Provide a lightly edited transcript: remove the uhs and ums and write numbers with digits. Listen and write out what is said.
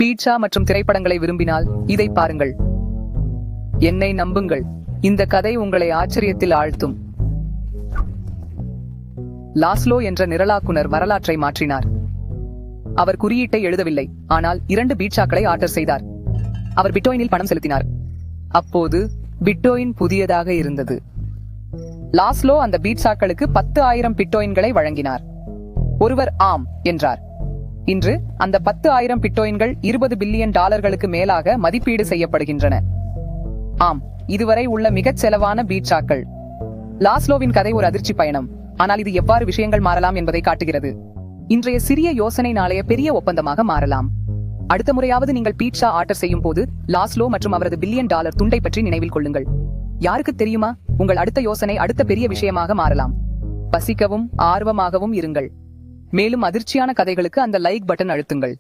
Pizza மற்றும் திரைப்படங்களை விரும்பினால் இதை பாருங்கள். என்னை நம்புங்கள், இந்த கதை உங்களை ஆச்சரியத்தில் ஆழ்த்தும். லாஸ்லோ என்ற நிரலாக்குனர் வரலாற்றை மாற்றினார். அவர் குறியீட்டை எழுதவில்லை, ஆனால் 2 பீட்சாக்களை ஆர்டர் செய்தார். அவர் பிட்காயினில் பணம் செலுத்தினார். அப்போது பிட்காயின் புதியதாக இருந்தது. லாஸ்லோ அந்த பீட்சாக்களுக்கு 10,000 பிட்காயின்களை வழங்கினார். ஒருவர் ஆம் என்றார். இன்று அந்த 10,000 பிட்காயின்கள் $20 பில்லியன் மேலாக மதிப்பீடு செய்யப்படுகின்றன. ஆம், இதுவரை உள்ள மிகச் செலவான பீட்சாக்கள். லாஸ்லோவின் கதை ஒரு அதிர்ச்சி பயணம், ஆனால் இது எவ்வாறு விஷயங்கள் மாறலாம் என்பதை காட்டுகிறது. இன்றைய சிறிய யோசனை நாளைய பெரிய ஒப்பந்தமாக மாறலாம். அடுத்த முறையாவது நீங்கள் பீட்சா ஆர்டர் செய்யும் போது லாஸ்லோ மற்றும் அவரது $1 பில்லியன் துண்டை பற்றி நினைவில் கொள்ளுங்கள். யாருக்கு தெரியுமா, உங்கள் அடுத்த யோசனை அடுத்த பெரிய விஷயமாக மாறலாம். பசிக்கவும் ஆர்வமாகவும் இருங்கள். மேலும் அதிர்ச்சியான கதைகளுக்கு அந்த லைக் பட்டன் அழுத்துங்கள்.